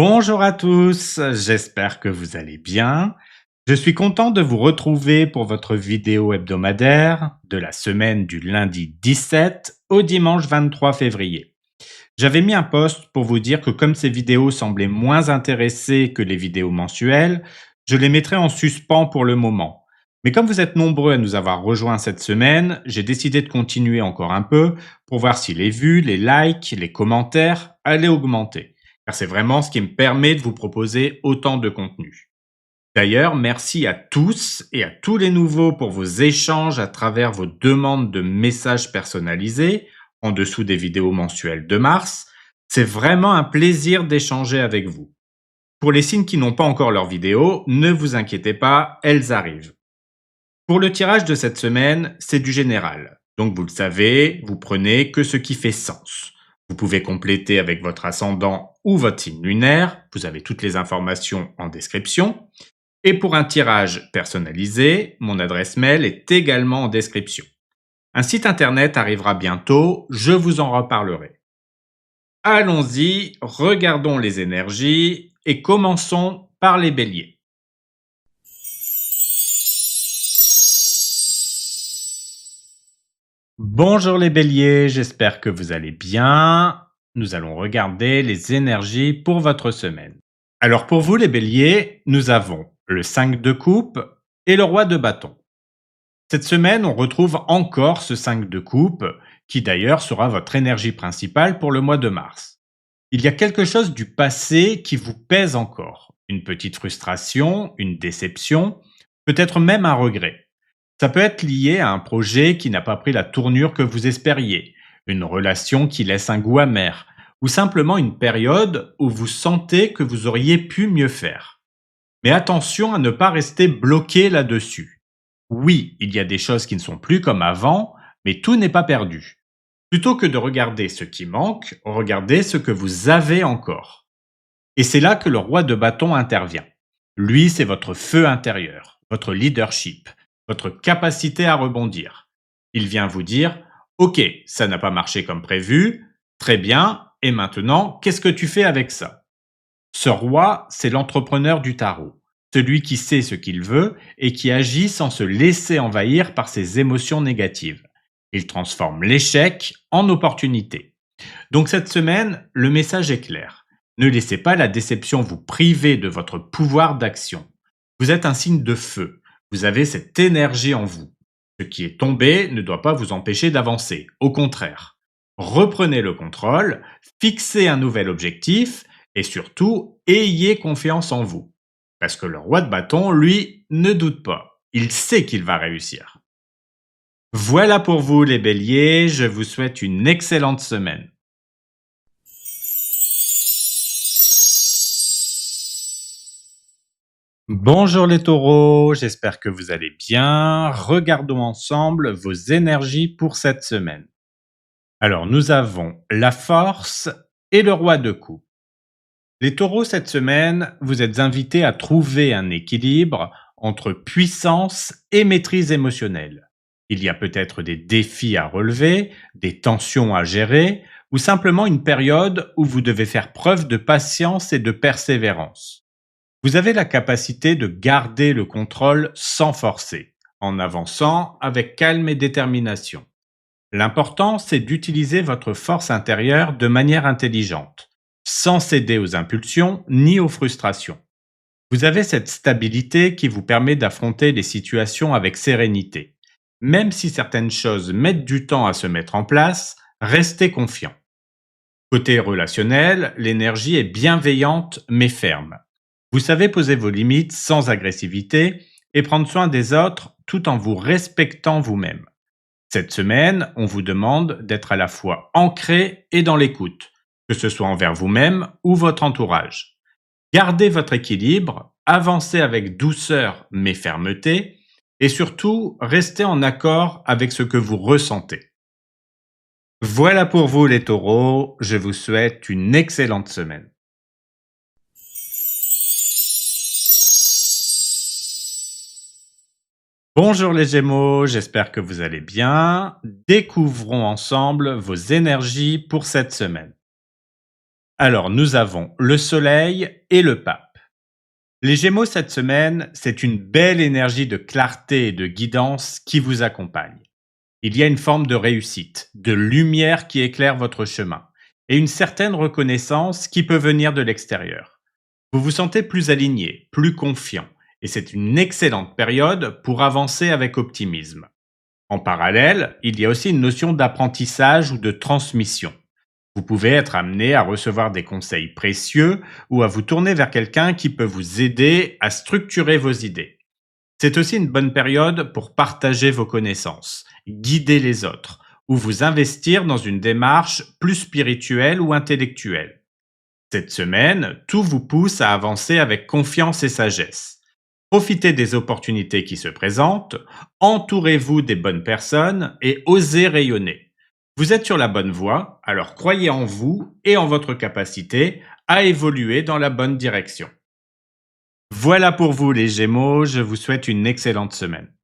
Bonjour à tous, j'espère que vous allez bien. Je suis content de vous retrouver pour votre vidéo hebdomadaire de la semaine du lundi 17 au dimanche 23 février. J'avais mis un post pour vous dire que comme ces vidéos semblaient moins intéressées que les vidéos mensuelles, je les mettrai en suspens pour le moment. Mais comme vous êtes nombreux à nous avoir rejoints cette semaine, j'ai décidé de continuer encore un peu pour voir si les vues, les likes, les commentaires allaient augmenter. Car c'est vraiment ce qui me permet de vous proposer autant de contenu. D'ailleurs, merci à tous et à tous les nouveaux pour vos échanges à travers vos demandes de messages personnalisés en dessous des vidéos mensuelles de mars. C'est vraiment un plaisir d'échanger avec vous. Pour les signes qui n'ont pas encore leur vidéo, ne vous inquiétez pas, elles arrivent. Pour le tirage de cette semaine, c'est du général. Donc vous le savez, vous prenez que ce qui fait sens. Vous pouvez compléter avec votre ascendant ou votre signe lunaire, vous avez toutes les informations en description. Et pour un tirage personnalisé, mon adresse mail est également en description. Un site internet arrivera bientôt, je vous en reparlerai. Allons-y, regardons les énergies et commençons par les béliers. Bonjour les béliers, j'espère que vous allez bien. Nous allons regarder les énergies pour votre semaine. Alors pour vous les béliers, nous avons le 5 de coupe et le roi de bâton. Cette semaine, on retrouve encore ce 5 de coupe, qui d'ailleurs sera votre énergie principale pour le mois de mars. Il y a quelque chose du passé qui vous pèse encore. Une petite frustration, une déception, peut-être même un regret. Ça peut être lié à un projet qui n'a pas pris la tournure que vous espériez, une relation qui laisse un goût amer, ou simplement une période où vous sentez que vous auriez pu mieux faire. Mais attention à ne pas rester bloqué là-dessus. Oui, il y a des choses qui ne sont plus comme avant, mais tout n'est pas perdu. Plutôt que de regarder ce qui manque, regardez ce que vous avez encore. Et c'est là que le roi de bâton intervient. Lui, c'est votre feu intérieur, votre leadership, votre capacité à rebondir. Il vient vous dire, ok, ça n'a pas marché comme prévu, très bien, et maintenant, qu'est-ce que tu fais avec ça? Ce roi, c'est l'entrepreneur du tarot, celui qui sait ce qu'il veut et qui agit sans se laisser envahir par ses émotions négatives. Il transforme l'échec en opportunité. Donc cette semaine, le message est clair. Ne laissez pas la déception vous priver de votre pouvoir d'action. Vous êtes un signe de feu. Vous avez cette énergie en vous. Ce qui est tombé ne doit pas vous empêcher d'avancer. Au contraire. Reprenez le contrôle, fixez un nouvel objectif et surtout, ayez confiance en vous. Parce que le roi de bâton, lui, ne doute pas. Il sait qu'il va réussir. Voilà pour vous les béliers, je vous souhaite une excellente semaine. Bonjour les taureaux, j'espère que vous allez bien. Regardons ensemble vos énergies pour cette semaine. Alors nous avons la force et le roi de coupe. Les taureaux cette semaine, vous êtes invités à trouver un équilibre entre puissance et maîtrise émotionnelle. Il y a peut-être des défis à relever, des tensions à gérer, ou simplement une période où vous devez faire preuve de patience et de persévérance. Vous avez la capacité de garder le contrôle sans forcer, en avançant avec calme et détermination. L'important, c'est d'utiliser votre force intérieure de manière intelligente, sans céder aux impulsions ni aux frustrations. Vous avez cette stabilité qui vous permet d'affronter les situations avec sérénité. Même si certaines choses mettent du temps à se mettre en place, restez confiant. Côté relationnel, l'énergie est bienveillante mais ferme. Vous savez poser vos limites sans agressivité et prendre soin des autres tout en vous respectant vous-même. Cette semaine, on vous demande d'être à la fois ancré et dans l'écoute, que ce soit envers vous-même ou votre entourage. Gardez votre équilibre, avancez avec douceur mais fermeté et surtout restez en accord avec ce que vous ressentez. Voilà pour vous les taureaux, je vous souhaite une excellente semaine. Bonjour les Gémeaux, j'espère que vous allez bien. Découvrons ensemble vos énergies pour cette semaine. Alors, nous avons le Soleil et le Pape. Les Gémeaux cette semaine, c'est une belle énergie de clarté et de guidance qui vous accompagne. Il y a une forme de réussite, de lumière qui éclaire votre chemin, et une certaine reconnaissance qui peut venir de l'extérieur. Vous vous sentez plus aligné, plus confiant, et c'est une excellente période pour avancer avec optimisme. En parallèle, il y a aussi une notion d'apprentissage ou de transmission. Vous pouvez être amené à recevoir des conseils précieux ou à vous tourner vers quelqu'un qui peut vous aider à structurer vos idées. C'est aussi une bonne période pour partager vos connaissances, guider les autres ou vous investir dans une démarche plus spirituelle ou intellectuelle. Cette semaine, tout vous pousse à avancer avec confiance et sagesse. Profitez des opportunités qui se présentent, entourez-vous des bonnes personnes et osez rayonner. Vous êtes sur la bonne voie, alors croyez en vous et en votre capacité à évoluer dans la bonne direction. Voilà pour vous les Gémeaux, je vous souhaite une excellente semaine.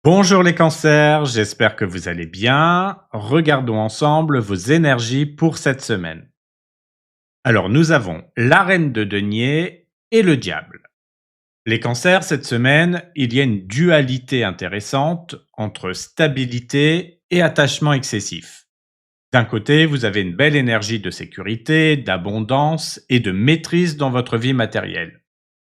Bonjour les cancers, j'espère que vous allez bien. Regardons ensemble vos énergies pour cette semaine. Alors nous avons la reine de denier et le diable. Les cancers, cette semaine, il y a une dualité intéressante entre stabilité et attachement excessif. D'un côté, vous avez une belle énergie de sécurité, d'abondance et de maîtrise dans votre vie matérielle.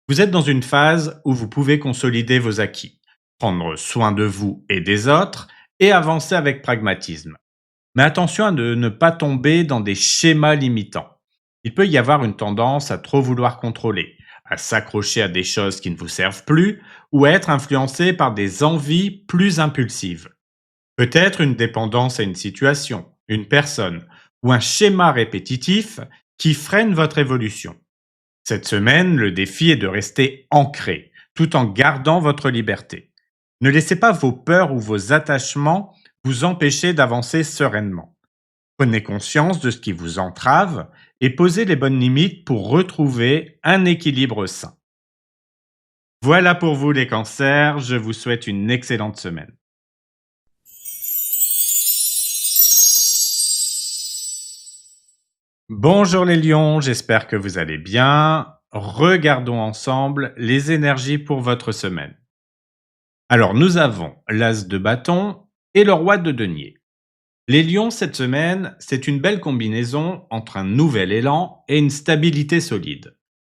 Vous êtes dans une phase où vous pouvez consolider vos acquis, prendre soin de vous et des autres et avancer avec pragmatisme. Mais attention à ne pas tomber dans des schémas limitants. Il peut y avoir une tendance à trop vouloir contrôler, à s'accrocher à des choses qui ne vous servent plus ou à être influencé par des envies plus impulsives. Peut-être une dépendance à une situation, une personne ou un schéma répétitif qui freine votre évolution. Cette semaine, le défi est de rester ancré, tout en gardant votre liberté. Ne laissez pas vos peurs ou vos attachements vous empêcher d'avancer sereinement. Prenez conscience de ce qui vous entrave et posez les bonnes limites pour retrouver un équilibre sain. Voilà pour vous les cancers, je vous souhaite une excellente semaine. Bonjour les lions, j'espère que vous allez bien. Regardons ensemble les énergies pour votre semaine. Alors nous avons l'as de bâton et le roi de denier. Les lions cette semaine, c'est une belle combinaison entre un nouvel élan et une stabilité solide.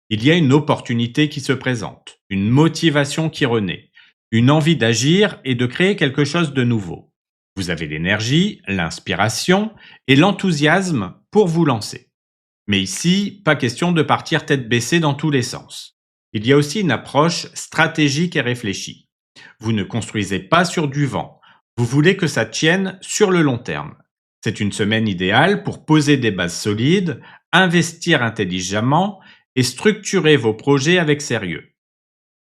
Il y a une opportunité qui se présente, une motivation qui renaît, une envie d'agir et de créer quelque chose de nouveau. Vous avez l'énergie, l'inspiration et l'enthousiasme pour vous lancer. Mais ici, pas question de partir tête baissée dans tous les sens. Il y a aussi une approche stratégique et réfléchie. Vous ne construisez pas sur du vent. Vous voulez que ça tienne sur le long terme. C'est une semaine idéale pour poser des bases solides, investir intelligemment et structurer vos projets avec sérieux.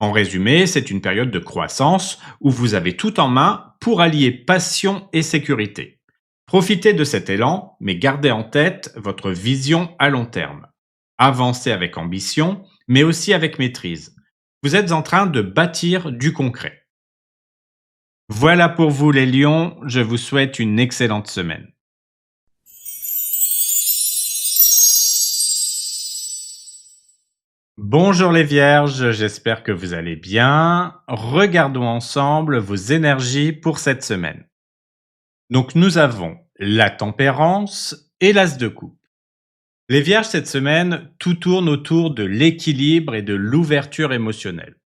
En résumé, c'est une période de croissance où vous avez tout en main pour allier passion et sécurité. Profitez de cet élan, mais gardez en tête votre vision à long terme. Avancez avec ambition, mais aussi avec maîtrise. Vous êtes en train de bâtir du concret. Voilà pour vous les lions, je vous souhaite une excellente semaine. Bonjour les vierges, j'espère que vous allez bien. Regardons ensemble vos énergies pour cette semaine. Donc nous avons la tempérance et l'as de coupe. Les vierges cette semaine, tout tourne autour de l'équilibre et de l'ouverture émotionnelle.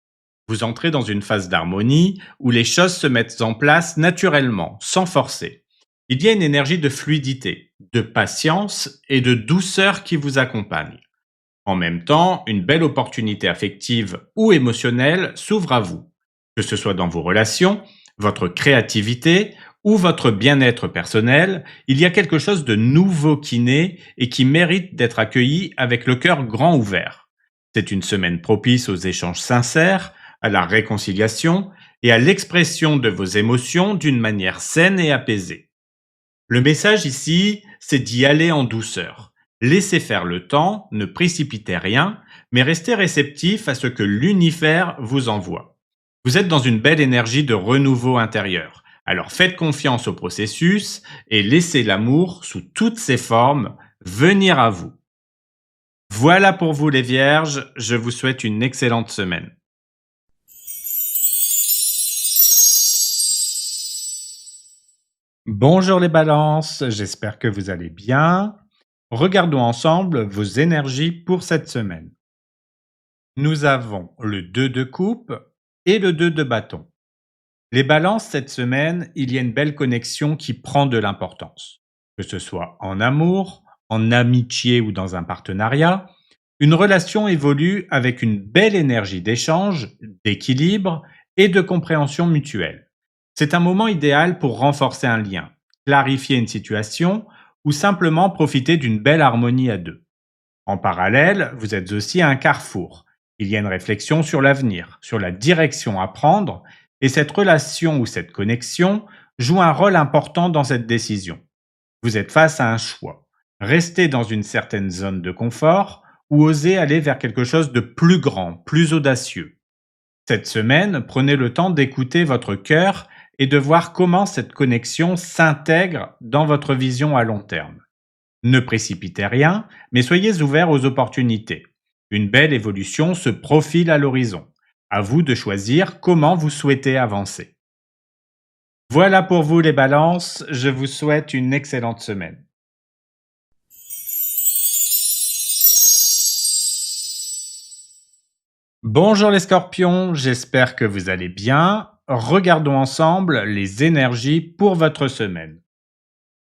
Vous entrez dans une phase d'harmonie où les choses se mettent en place naturellement, sans forcer. Il y a une énergie de fluidité, de patience et de douceur qui vous accompagne. En même temps, une belle opportunité affective ou émotionnelle s'ouvre à vous, que ce soit dans vos relations, votre créativité ou votre bien-être personnel, il y a quelque chose de nouveau qui naît et qui mérite d'être accueilli avec le cœur grand ouvert. C'est une semaine propice aux échanges sincères, à la réconciliation et à l'expression de vos émotions d'une manière saine et apaisée. Le message ici, c'est d'y aller en douceur. Laissez faire le temps, ne précipitez rien, mais restez réceptif à ce que l'univers vous envoie. Vous êtes dans une belle énergie de renouveau intérieur, Alors faites confiance au processus et laissez l'amour sous toutes ses formes venir à vous. Voilà pour vous les vierges, je vous souhaite une excellente semaine. Bonjour les balances, j'espère que vous allez bien. Regardons ensemble vos énergies pour cette semaine. Nous avons le 2 de coupe et le 2 de bâton. Les balances cette semaine, il y a une belle connexion qui prend de l'importance. Que ce soit en amour, en amitié ou dans un partenariat, une relation évolue avec une belle énergie d'échange, d'équilibre et de compréhension mutuelle. C'est un moment idéal pour renforcer un lien, clarifier une situation ou simplement profiter d'une belle harmonie à deux. En parallèle, vous êtes aussi à un carrefour. Il y a une réflexion sur l'avenir, sur la direction à prendre, et cette relation ou cette connexion joue un rôle important dans cette décision. Vous êtes face à un choix. Rester dans une certaine zone de confort ou oser aller vers quelque chose de plus grand, plus audacieux. Cette semaine, prenez le temps d'écouter votre cœur et de voir comment cette connexion s'intègre dans votre vision à long terme. Ne précipitez rien, mais soyez ouverts aux opportunités. Une belle évolution se profile à l'horizon. À vous de choisir comment vous souhaitez avancer. Voilà pour vous les balances, je vous souhaite une excellente semaine. Bonjour les scorpions, j'espère que vous allez bien. Regardons ensemble les énergies pour votre semaine.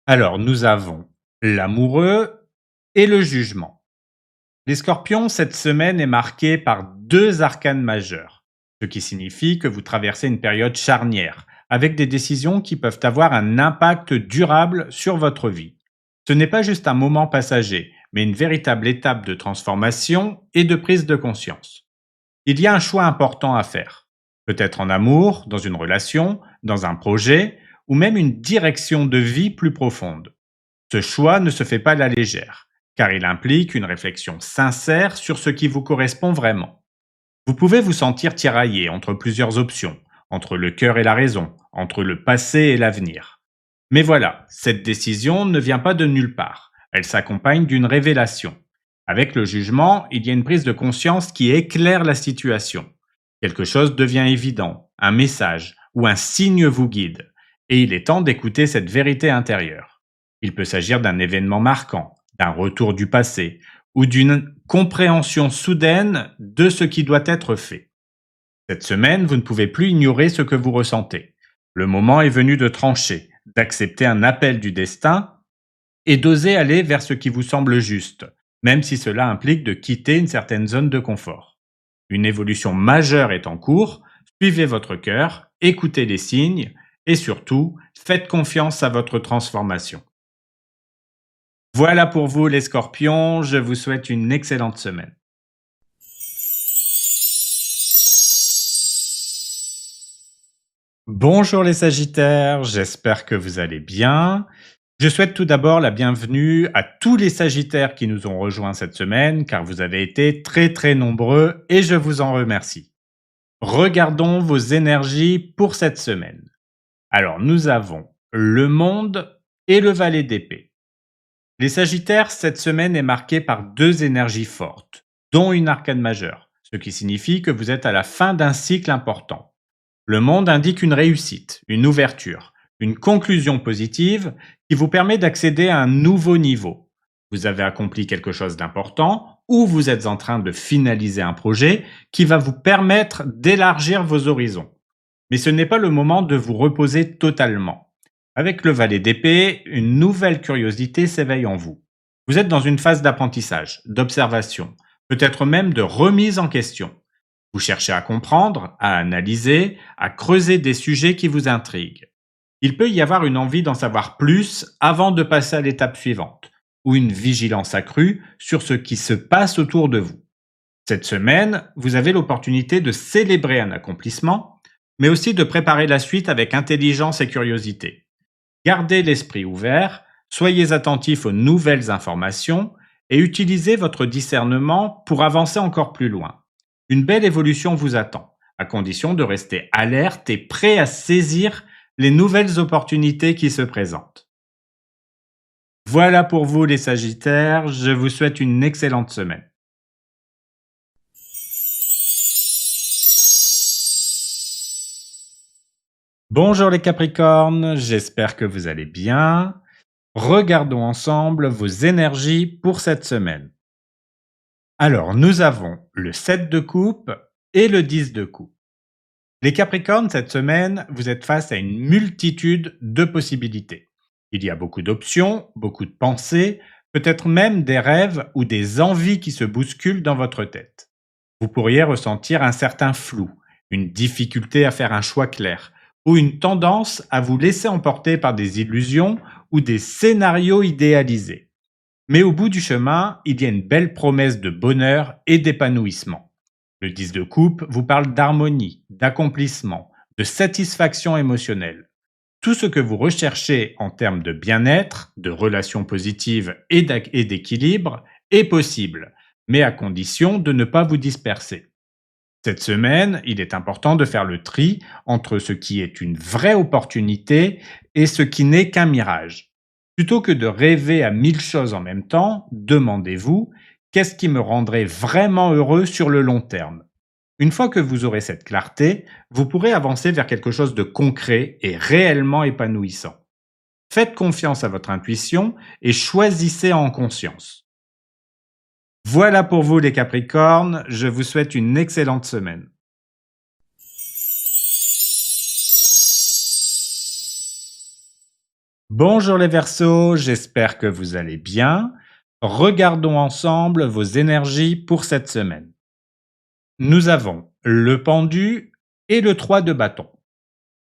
Alors, nous avons l'amoureux et le jugement. Les scorpions, cette semaine est marquée par deux arcanes majeures, ce qui signifie que vous traversez une période charnière, avec des décisions qui peuvent avoir un impact durable sur votre vie. Ce n'est pas juste un moment passager, mais une véritable étape de transformation et de prise de conscience. Il y a un choix important à faire, peut-être en amour, dans une relation, dans un projet, ou même une direction de vie plus profonde. Ce choix ne se fait pas à la légère, car il implique une réflexion sincère sur ce qui vous correspond vraiment. Vous pouvez vous sentir tiraillé entre plusieurs options, entre le cœur et la raison, entre le passé et l'avenir. Mais voilà, cette décision ne vient pas de nulle part, elle s'accompagne d'une révélation. Avec le jugement, il y a une prise de conscience qui éclaire la situation. Quelque chose devient évident, un message ou un signe vous guide, et il est temps d'écouter cette vérité intérieure. Il peut s'agir d'un événement marquant, d'un retour du passé, ou d'une compréhension soudaine de ce qui doit être fait. Cette semaine, vous ne pouvez plus ignorer ce que vous ressentez. Le moment est venu de trancher, d'accepter un appel du destin et d'oser aller vers ce qui vous semble juste, même si cela implique de quitter une certaine zone de confort. Une évolution majeure est en cours, suivez votre cœur, écoutez les signes et surtout, faites confiance à votre transformation. Voilà pour vous les scorpions, je vous souhaite une excellente semaine. Bonjour les sagittaires, j'espère que vous allez bien. Je souhaite tout d'abord la bienvenue à tous les sagittaires qui nous ont rejoints cette semaine car vous avez été très nombreux et je vous en remercie. Regardons vos énergies pour cette semaine. Alors nous avons le monde et le valet d'épée. Les Sagittaires, cette semaine est marquée par deux énergies fortes, dont une arcane majeure, ce qui signifie que vous êtes à la fin d'un cycle important. Le monde indique une réussite, une ouverture, une conclusion positive qui vous permet d'accéder à un nouveau niveau. Vous avez accompli quelque chose d'important ou vous êtes en train de finaliser un projet qui va vous permettre d'élargir vos horizons. Mais ce n'est pas le moment de vous reposer totalement. Avec le valet d'épée, une nouvelle curiosité s'éveille en vous. Vous êtes dans une phase d'apprentissage, d'observation, peut-être même de remise en question. Vous cherchez à comprendre, à analyser, à creuser des sujets qui vous intriguent. Il peut y avoir une envie d'en savoir plus avant de passer à l'étape suivante, ou une vigilance accrue sur ce qui se passe autour de vous. Cette semaine, vous avez l'opportunité de célébrer un accomplissement, mais aussi de préparer la suite avec intelligence et curiosité. Gardez l'esprit ouvert, soyez attentifs aux nouvelles informations et utilisez votre discernement pour avancer encore plus loin. Une belle évolution vous attend, à condition de rester alerte et prêt à saisir les nouvelles opportunités qui se présentent. Voilà pour vous les Sagittaires, je vous souhaite une excellente semaine. Bonjour les Capricornes, j'espère que vous allez bien. Regardons ensemble vos énergies pour cette semaine. Alors, nous avons le 7 de coupe et le 10 de coupe. Les Capricornes, cette semaine, vous êtes face à une multitude de possibilités. Il y a beaucoup d'options, beaucoup de pensées, peut-être même des rêves ou des envies qui se bousculent dans votre tête. Vous pourriez ressentir un certain flou, une difficulté à faire un choix clair, ou une tendance à vous laisser emporter par des illusions ou des scénarios idéalisés. Mais au bout du chemin, il y a une belle promesse de bonheur et d'épanouissement. Le 10 de coupe vous parle d'harmonie, d'accomplissement, de satisfaction émotionnelle. Tout ce que vous recherchez en termes de bien-être, de relations positives et d'équilibre est possible, mais à condition de ne pas vous disperser. Cette semaine, il est important de faire le tri entre ce qui est une vraie opportunité et ce qui n'est qu'un mirage. Plutôt que de rêver à 1000 choses en même temps, demandez-vous: qu'est-ce qui me rendrait vraiment heureux sur le long terme? Une fois que vous aurez cette clarté, vous pourrez avancer vers quelque chose de concret et réellement épanouissant. Faites confiance à votre intuition et choisissez en conscience. Voilà pour vous les Capricornes, je vous souhaite une excellente semaine. Bonjour les Verseaux, j'espère que vous allez bien. Regardons ensemble vos énergies pour cette semaine. Nous avons le pendu et le 3 de bâton.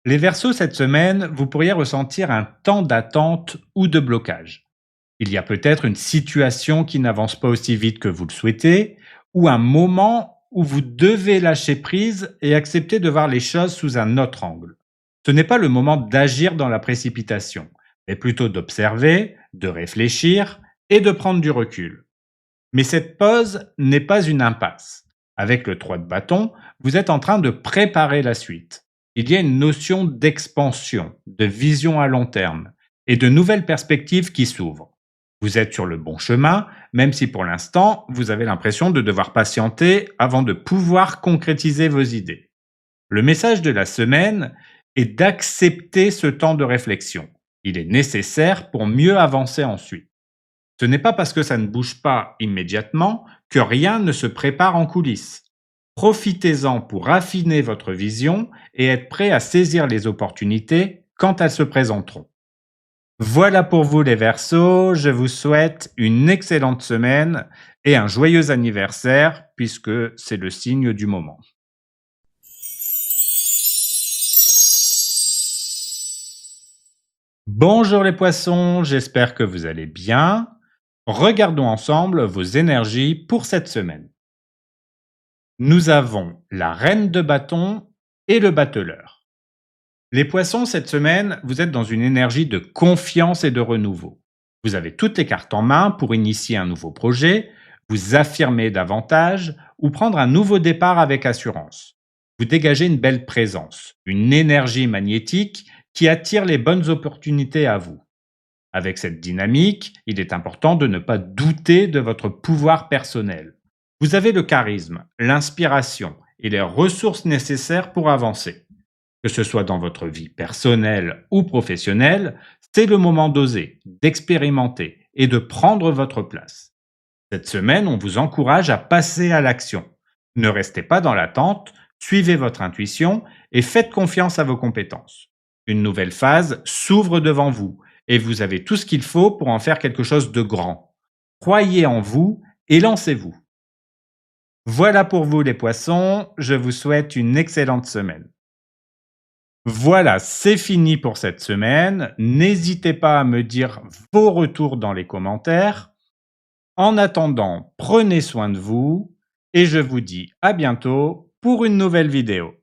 Les Verseaux, cette semaine, vous pourriez ressentir un temps d'attente ou de blocage. Il y a peut-être une situation qui n'avance pas aussi vite que vous le souhaitez, ou un moment où vous devez lâcher prise et accepter de voir les choses sous un autre angle. Ce n'est pas le moment d'agir dans la précipitation, mais plutôt d'observer, de réfléchir et de prendre du recul. Mais cette pause n'est pas une impasse. Avec le 3 de bâton, vous êtes en train de préparer la suite. Il y a une notion d'expansion, de vision à long terme et de nouvelles perspectives qui s'ouvrent. Vous êtes sur le bon chemin, même si pour l'instant, vous avez l'impression de devoir patienter avant de pouvoir concrétiser vos idées. Le message de la semaine est d'accepter ce temps de réflexion. Il est nécessaire pour mieux avancer ensuite. Ce n'est pas parce que ça ne bouge pas immédiatement que rien ne se prépare en coulisses. Profitez-en pour affiner votre vision et être prêt à saisir les opportunités quand elles se présenteront. Voilà pour vous les Verseaux, je vous souhaite une excellente semaine et un joyeux anniversaire puisque c'est le signe du moment. Bonjour les Poissons, j'espère que vous allez bien. Regardons ensemble vos énergies pour cette semaine. Nous avons la reine de bâton et le bateleur. Les Poissons, cette semaine, vous êtes dans une énergie de confiance et de renouveau. Vous avez toutes les cartes en main pour initier un nouveau projet, vous affirmer davantage ou prendre un nouveau départ avec assurance. Vous dégagez une belle présence, une énergie magnétique qui attire les bonnes opportunités à vous. Avec cette dynamique, il est important de ne pas douter de votre pouvoir personnel. Vous avez le charisme, l'inspiration et les ressources nécessaires pour avancer. Que ce soit dans votre vie personnelle ou professionnelle, c'est le moment d'oser, d'expérimenter et de prendre votre place. Cette semaine, on vous encourage à passer à l'action. Ne restez pas dans l'attente, suivez votre intuition et faites confiance à vos compétences. Une nouvelle phase s'ouvre devant vous et vous avez tout ce qu'il faut pour en faire quelque chose de grand. Croyez en vous et lancez-vous. Voilà pour vous les Poissons, je vous souhaite une excellente semaine. Voilà, c'est fini pour cette semaine. N'hésitez pas à me dire vos retours dans les commentaires. En attendant, prenez soin de vous et je vous dis à bientôt pour une nouvelle vidéo.